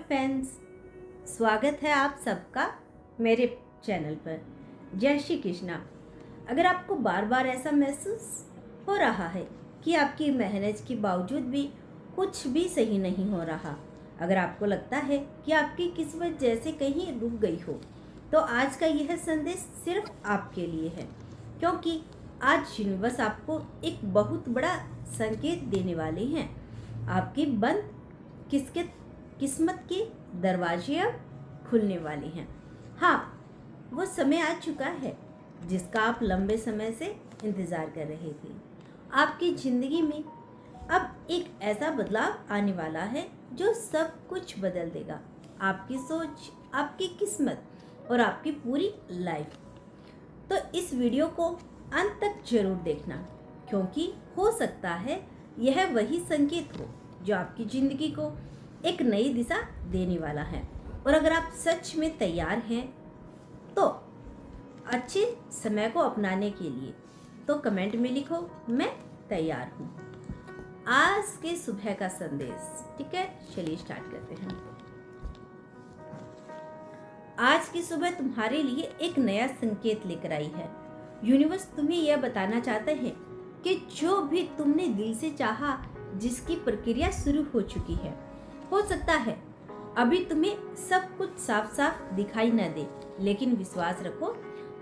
Friends, स्वागत है आप सबका मेरे चैनल पर। जय श्री कृष्णा। अगर आपको बार बार ऐसा महसूस हो रहा है कि आपकी मेहनत के बावजूद भी कुछ भी सही नहीं हो रहा, अगर आपको लगता है कि आपकी किस्मत जैसे कहीं रुक गई हो, तो आज का यह संदेश सिर्फ आपके लिए है, क्योंकि आज यूनिवर्स आपको एक बहुत बड़ा संकेत देने वाले हैं। आपकी बंद किस्मत के दरवाजे अब खुलने वाले हैं। हाँ, वो समय आ चुका है जिसका आप लंबे समय से इंतज़ार कर रहे थे। आपकी ज़िंदगी में अब एक ऐसा बदलाव आने वाला है जो सब कुछ बदल देगा, आपकी सोच, आपकी किस्मत और आपकी पूरी लाइफ। तो इस वीडियो को अंत तक जरूर देखना, क्योंकि हो सकता है यह वही संकेत हो जो आपकी ज़िंदगी को एक नई दिशा देने वाला है। और अगर आप सच में तैयार हैं तो अच्छे समय को अपनाने के लिए, तो कमेंट में लिखो मैं तैयार हूँ। आज के सुबह का संदेश, ठीक है, चलिए स्टार्ट करते हैं। आज की सुबह तुम्हारे लिए एक नया संकेत लेकर आई है। यूनिवर्स तुम्हें यह बताना चाहता है कि जो भी तुमने दिल से चाहा, जिसकी प्रक्रिया शुरू हो चुकी है, हो सकता है अभी तुम्हें सब कुछ साफ साफ दिखाई न दे, लेकिन विश्वास रखो,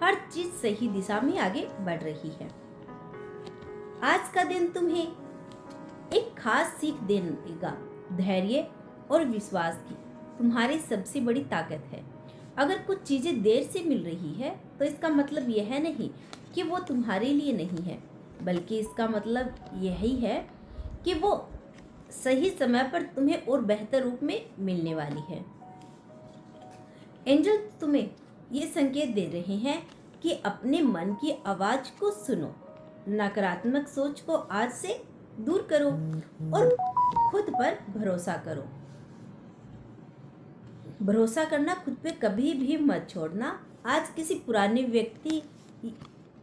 हर चीज सही दिशा में आगे बढ़ रही है। आज का दिन तुम्हें एक खास सीख देगा। धैर्य और विश्वास की तुम्हारी सबसे बड़ी ताकत है। अगर कुछ चीजें देर से मिल रही है, तो इसका मतलब यह नहीं कि वो तुम्हारे लिए नहीं है, बल्कि इसका मतलब यही है कि वो सही समय पर तुम्हें और बेहतर रूप में मिलने वाली है। एंजल तुम्हें ये संकेत दे रहे हैं कि अपने मन की आवाज को सुनो, नकारात्मक सोच को आज से दूर करो और खुद पर भरोसा करो। भरोसा करना खुद पे कभी भी मत छोड़ना। आज किसी पुराने व्यक्ति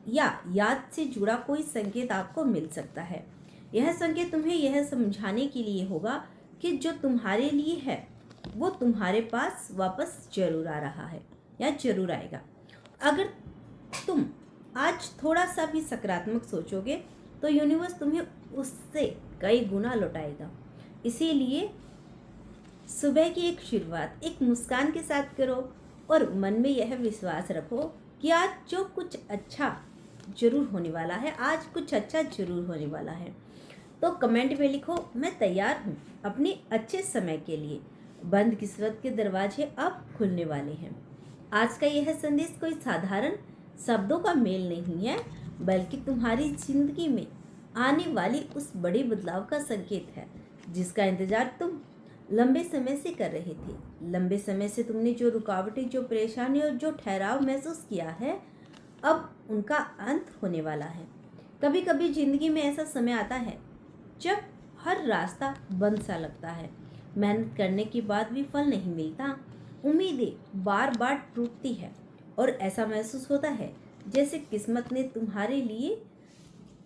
या याद से जुड़ा कोई संकेत आपको मिल सकता है। यह संकेत तुम्हें यह समझाने के लिए होगा कि जो तुम्हारे लिए है वो तुम्हारे पास वापस जरूर आ रहा है या जरूर आएगा। अगर तुम आज थोड़ा सा भी सकारात्मक सोचोगे, तो यूनिवर्स तुम्हें उससे कई गुना लौटाएगा। इसीलिए सुबह की एक शुरुआत एक मुस्कान के साथ करो और मन में यह विश्वास रखो कि आज जो कुछ अच्छा जरूर होने वाला है, आज कुछ अच्छा जरूर होने वाला है। तो कमेंट में लिखो मैं तैयार हूँ अपने अच्छे समय के लिए। बंद किस्मत के दरवाजे अब खुलने वाले हैं। आज का यह संदेश कोई साधारण शब्दों का मेल नहीं है, बल्कि तुम्हारी जिंदगी में आने वाली उस बड़े बदलाव का संकेत है जिसका इंतजार तुम लंबे समय से कर रहे थे। लंबे समय से तुमने जो रुकावटें, जो परेशानी और जो ठहराव महसूस किया है, अब उनका अंत होने वाला है। कभी कभी जिंदगी में ऐसा समय आता है जब हर रास्ता बंद सा लगता है, मेहनत करने के बाद भी फल नहीं मिलता, उम्मीदें बार बार टूटती है और ऐसा महसूस होता है जैसे किस्मत ने तुम्हारे लिए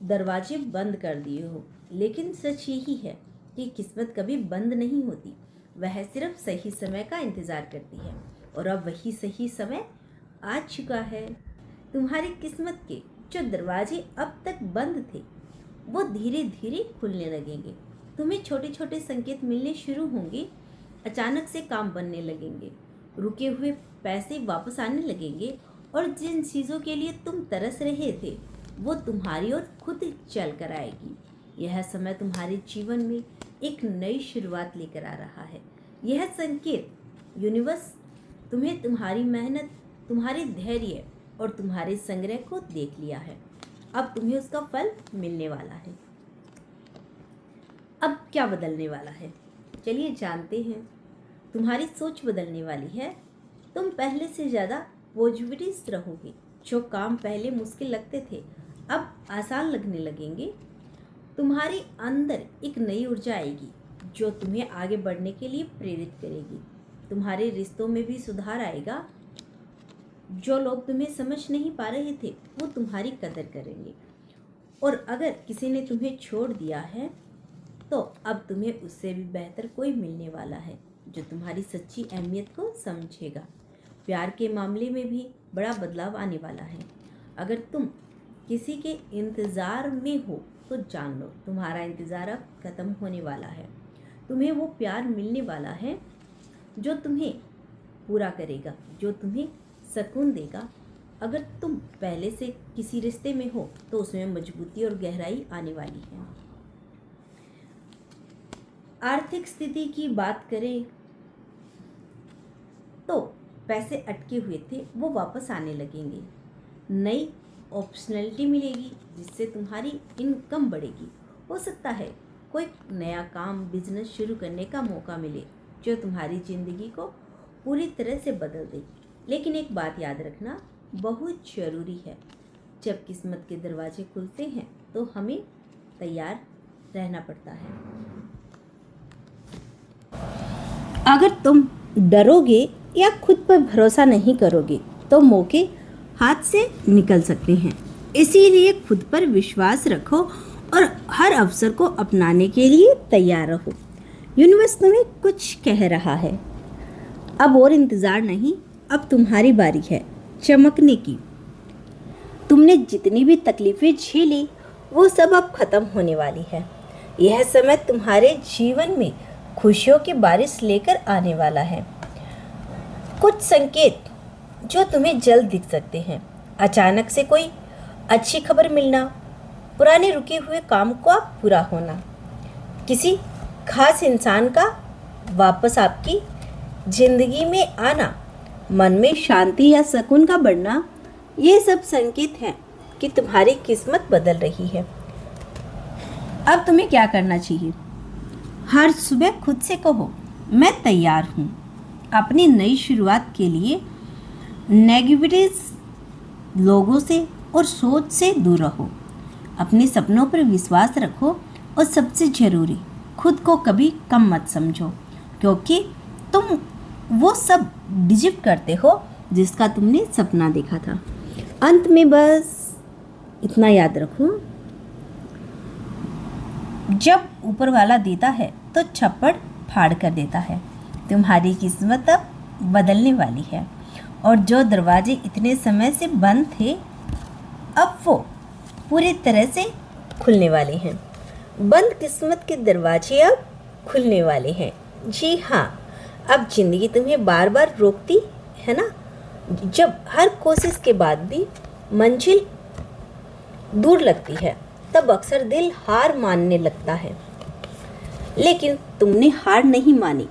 दरवाजे बंद कर दिए हो। लेकिन सच यही है कि किस्मत कभी बंद नहीं होती, वह सिर्फ सही समय का इंतज़ार करती है। और अब वही सही समय आ चुका है। तुम्हारी किस्मत के जो दरवाजे अब तक बंद थे, वो धीरे धीरे खुलने लगेंगे। तुम्हें छोटे छोटे संकेत मिलने शुरू होंगे। अचानक से काम बनने लगेंगे, रुके हुए पैसे वापस आने लगेंगे और जिन चीज़ों के लिए तुम तरस रहे थे, वो तुम्हारी ओर खुद चल कर आएगी। यह समय तुम्हारे जीवन में एक नई शुरुआत लेकर आ रहा है। यह संकेत यूनिवर्स तुम्हें तुम्हारी मेहनत, तुम्हारे धैर्य और तुम्हारे संग्रह को देख लिया है। अब तुम्हें उसका फल मिलने वाला है। अब क्या बदलने वाला है, चलिए जानते हैं। तुम्हारी सोच बदलने वाली है। तुम पहले से ज़्यादा पॉजिटिव रहोगे। जो काम पहले मुश्किल लगते थे, अब आसान लगने लगेंगे। तुम्हारे अंदर एक नई ऊर्जा आएगी जो तुम्हें आगे बढ़ने के लिए प्रेरित करेगी। तुम्हारे रिश्तों में भी सुधार आएगा। जो लोग तुम्हें समझ नहीं पा रहे थे, वो तुम्हारी कदर करेंगे। और अगर किसी ने तुम्हें छोड़ दिया है, तो अब तुम्हें उससे भी बेहतर कोई मिलने वाला है। जो तुम्हारी सच्ची अहमियत को समझेगा। प्यार के मामले में भी बड़ा बदलाव आने वाला है। अगर तुम किसी के इंतज़ार में हो तो जान लो तुम्हारा इंतज़ार अब ख़त्म होने वाला है। तुम्हें वो प्यार मिलने वाला है जो तुम्हें पूरा करेगा, जो तुम्हें सुकून देगा। अगर तुम पहले से किसी रिश्ते में हो तो उसमें मजबूती और गहराई आने वाली है। आर्थिक स्थिति की बात करें तो पैसे अटके हुए थे, वो वापस आने लगेंगे। नई ऑप्शनलिटी मिलेगी जिससे तुम्हारी इनकम बढ़ेगी। हो सकता है कोई नया काम, बिजनेस शुरू करने का मौका मिले जो तुम्हारी ज़िंदगी को पूरी तरह से बदल दे। लेकिन एक बात याद रखना बहुत ज़रूरी है, जब किस्मत के दरवाजे खुलते हैं तो हमें तैयार रहना पड़ता है। अगर तुम डरोगे या खुद पर भरोसा नहीं करोगे तो मौके हाथ से निकल सकते हैं। इसीलिए खुद पर विश्वास रखो और हर अवसर को अपनाने के लिए तैयार रहो। यूनिवर्स तुम्हें कुछ कह रहा है। अब और इंतज़ार नहीं, अब तुम्हारी बारी है चमकने की। तुमने जितनी भी तकलीफ़ें झेली वो सब अब ख़त्म होने वाली है। यह समय तुम्हारे जीवन में खुशियों की बारिश लेकर आने वाला है। कुछ संकेत जो तुम्हें जल्द दिख सकते हैं। अचानक से कोई अच्छी खबर मिलना, पुराने रुके हुए काम का पूरा होना, किसी खास इंसान का वापस आपकी ज़िंदगी में आना, मन में शांति या सुकून का बढ़ना, ये सब संकेत हैं कि तुम्हारी किस्मत बदल रही है। अब तुम्हें क्या करना चाहिए? हर सुबह खुद से कहो, मैं तैयार हूँ। अपनी नई शुरुआत के लिए नेगेटिव लोगों से और सोच से दूर रहो। अपने सपनों पर विश्वास रखो और सबसे ज़रूरी, खुद को कभी कम मत समझो, क्योंकि तुम वो सब डिजर्व करते हो जिसका तुमने सपना देखा था। अंत में बस इतना याद रखो, जब ऊपर वाला देता है तो छप्पड़ फाड़ कर देता है। तुम्हारी किस्मत अब बदलने वाली है और जो दरवाजे इतने समय से बंद थे अब वो पूरी तरह से खुलने वाले हैं। बंद किस्मत के दरवाजे अब खुलने वाले हैं। जी हाँ, अब ज़िंदगी तुम्हें बार बार रोकती है ना, जब हर कोशिश के बाद भी मंजिल दूर लगती है तब अक्सर दिल हार मानने लगता है। लेकिन तुमने हार नहीं मानी,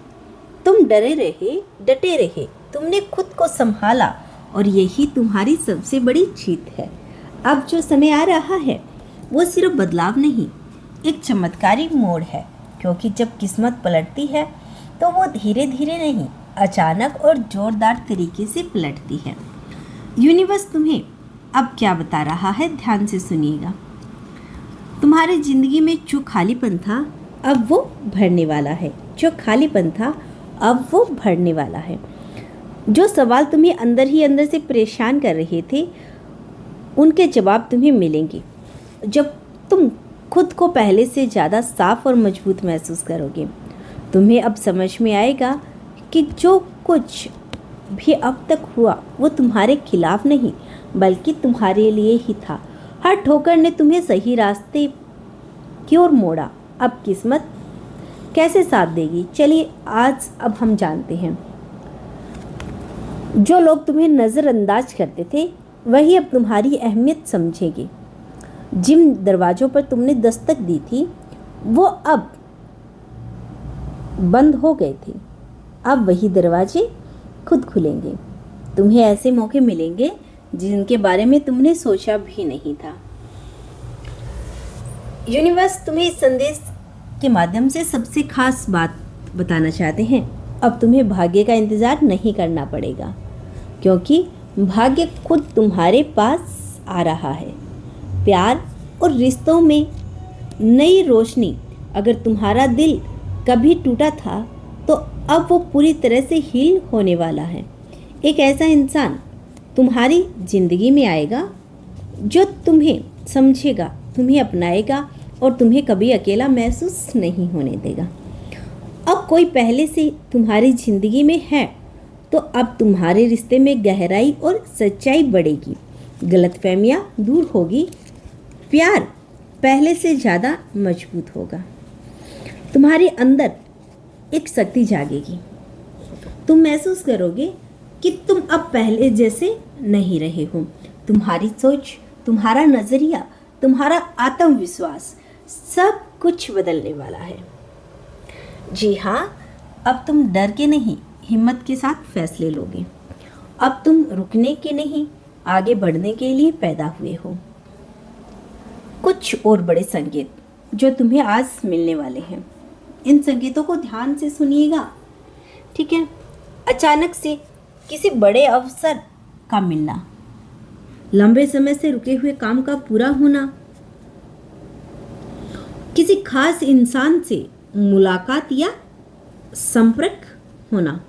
तुम डटे रहे, तुमने खुद को संभाला और यही तुम्हारी सबसे बड़ी जीत है। अब जो समय आ रहा है वो सिर्फ बदलाव नहीं, एक चमत्कारी मोड़ है, क्योंकि जब किस्मत पलटती है तो वो धीरे धीरे नहीं, अचानक और ज़ोरदार तरीके से पलटती है। यूनिवर्स तुम्हें अब क्या बता रहा है, ध्यान से सुनिएगा। तुम्हारी ज़िंदगी में जो खालीपन था अब वो भरने वाला है। जो खालीपन था अब वो भरने वाला है। जो सवाल तुम्हें अंदर ही अंदर से परेशान कर रहे थे उनके जवाब तुम्हें मिलेंगे जब तुम खुद को पहले से ज़्यादा साफ और मजबूत महसूस करोगे। तुम्हें अब समझ में आएगा कि जो कुछ भी अब तक हुआ वो तुम्हारे खिलाफ नहीं बल्कि तुम्हारे लिए ही था। हर ठोकर ने तुम्हें सही रास्ते की ओर मोड़ा। अब किस्मत कैसे साथ देगी, चलिए आज अब हम जानते हैं। जो लोग तुम्हें नज़रअंदाज करते थे वही अब तुम्हारी अहमियत समझेंगे। जिन दरवाज़ों पर तुमने दस्तक दी थी वो अब बंद हो गए थे, अब वही दरवाजे खुद खुलेंगे। तुम्हें ऐसे मौके मिलेंगे जिनके बारे में तुमने सोचा भी नहीं था। यूनिवर्स तुम्हें इस संदेश के माध्यम से सबसे खास बात बताना चाहते हैं। अब तुम्हें भाग्य का इंतज़ार नहीं करना पड़ेगा, क्योंकि भाग्य खुद तुम्हारे पास आ रहा है। प्यार और रिश्तों में नई रोशनी। अगर तुम्हारा दिल कभी टूटा था तो अब वो पूरी तरह से हील होने वाला है। एक ऐसा इंसान तुम्हारी ज़िंदगी में आएगा जो तुम्हें समझेगा, तुम्हें अपनाएगा और तुम्हें कभी अकेला महसूस नहीं होने देगा। अब कोई पहले से तुम्हारी जिंदगी में है तो अब तुम्हारे रिश्ते में गहराई और सच्चाई बढ़ेगी, गलतफहमियां दूर होगी, प्यार पहले से ज़्यादा मजबूत होगा। तुम्हारे अंदर एक शक्ति जागेगी। तुम महसूस करोगे कि तुम अब पहले जैसे नहीं रहे हो। तुम्हारी सोच, तुम्हारा नज़रिया, तुम्हारा आत्मविश्वास सब कुछ बदलने वाला है। जी हाँ, अब तुम डर के नहीं, हिम्मत के साथ फैसले लोगे। अब तुम रुकने के नहीं, आगे बढ़ने के लिए पैदा हुए हो। कुछ और बड़े संकेत जो तुम्हें आज मिलने वाले हैं, इन संकेतों को ध्यान से सुनिएगा, ठीक है। अचानक से किसी बड़े अवसर का मिलना, लंबे समय से रुके हुए काम का पूरा होना, किसी खास इंसान से मुलाकात या संपर्क होना,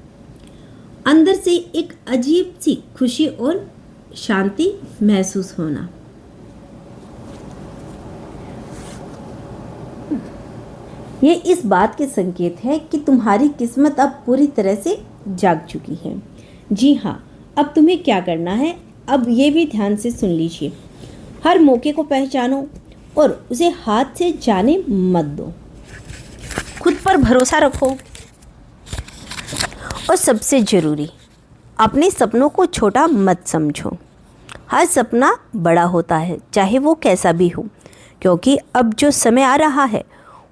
अंदर से एक अजीब सी खुशी और शांति महसूस होना। ये इस बात के संकेत है कि तुम्हारी किस्मत अब पूरी तरह से जाग चुकी है। जी हाँ, अब तुम्हें क्या करना है, अब ये भी ध्यान से सुन लीजिए। हर मौके को पहचानो और उसे हाथ से जाने मत दो। खुद पर भरोसा रखो और सबसे ज़रूरी, अपने सपनों को छोटा मत समझो। हर सपना बड़ा होता है, चाहे वो कैसा भी हो, क्योंकि अब जो समय आ रहा है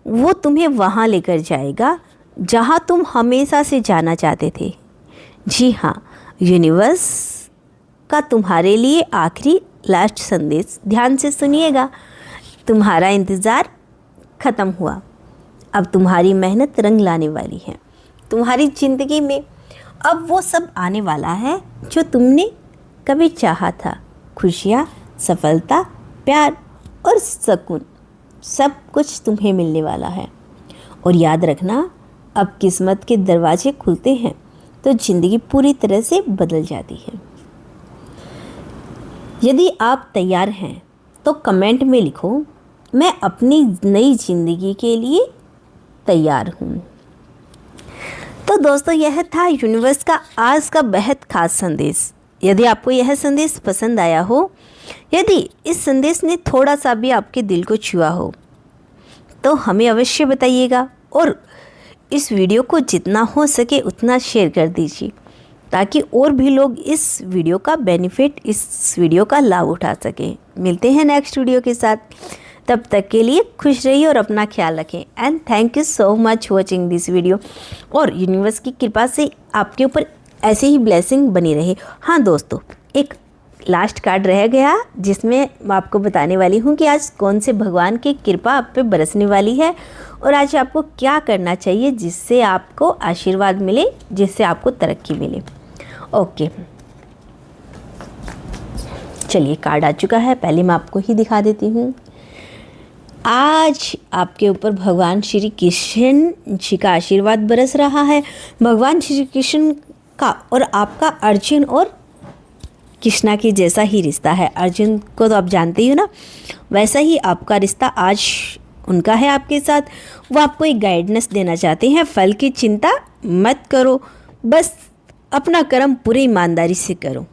वो तुम्हें वहाँ लेकर जाएगा जहाँ तुम हमेशा से जाना चाहते थे। जी हाँ, यूनिवर्स का तुम्हारे लिए आखिरी लास्ट संदेश ध्यान से सुनिएगा। तुम्हारा इंतज़ार ख़त्म हुआ, अब तुम्हारी मेहनत रंग लाने वाली है। तुम्हारी ज़िंदगी में अब वो सब आने वाला है जो तुमने कभी चाहा था। खुशियाँ, सफलता, प्यार और सुकून, सब कुछ तुम्हें मिलने वाला है। और याद रखना, अब किस्मत के दरवाजे खुलते हैं तो ज़िंदगी पूरी तरह से बदल जाती है। यदि आप तैयार हैं तो कमेंट में लिखो, मैं अपनी नई ज़िंदगी के लिए तैयार हूँ। तो दोस्तों, यह था यूनिवर्स का आज का बेहद खास संदेश। यदि आपको यह संदेश पसंद आया हो, यदि इस संदेश ने थोड़ा सा भी आपके दिल को छुआ हो, तो हमें अवश्य बताइएगा और इस वीडियो को जितना हो सके उतना शेयर कर दीजिए, ताकि और भी लोग इस वीडियो का बेनिफिट, इस वीडियो का लाभ उठा सकें। मिलते हैं नेक्स्ट वीडियो के साथ, तब तक के लिए खुश रहिए और अपना ख्याल रखें। And thank you so much watching this video. और यूनिवर्स की कृपा से आपके ऊपर ऐसे ही ब्लेसिंग बनी रहे। हाँ दोस्तों, एक लास्ट कार्ड रह गया जिसमें मैं आपको बताने वाली हूँ कि आज कौन से भगवान की कृपा आप पे बरसने वाली है और आज आपको क्या करना चाहिए जिससे आपको आशीर्वाद मिले, जिससे आपको तरक्की मिले। ओके, चलिए, कार्ड आ चुका है। पहले मैं आपको ही दिखा देती हूँ। आज आपके ऊपर भगवान श्री कृष्ण जी का आशीर्वाद बरस रहा है। भगवान श्री कृष्ण का और आपका अर्जुन और कृष्णा की जैसा ही रिश्ता है। अर्जुन को तो आप जानते ही हो ना, वैसा ही आपका रिश्ता आज उनका है आपके साथ। वो आपको एक गाइडेंस देना चाहते हैं। फल की चिंता मत करो, बस अपना कर्म पूरी ईमानदारी से करो।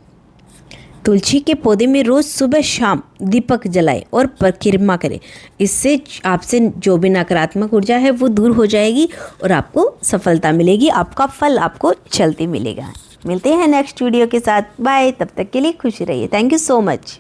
तुलसी के पौधे में रोज़ सुबह शाम दीपक जलाए और परिक्रमा करें। इससे आपसे जो भी नकारात्मक ऊर्जा है वो दूर हो जाएगी और आपको सफलता मिलेगी। आपका फल आपको जल्दी मिलेगा। मिलते हैं नेक्स्ट वीडियो के साथ। बाय, तब तक के लिए खुश रहिए। Thank you so much.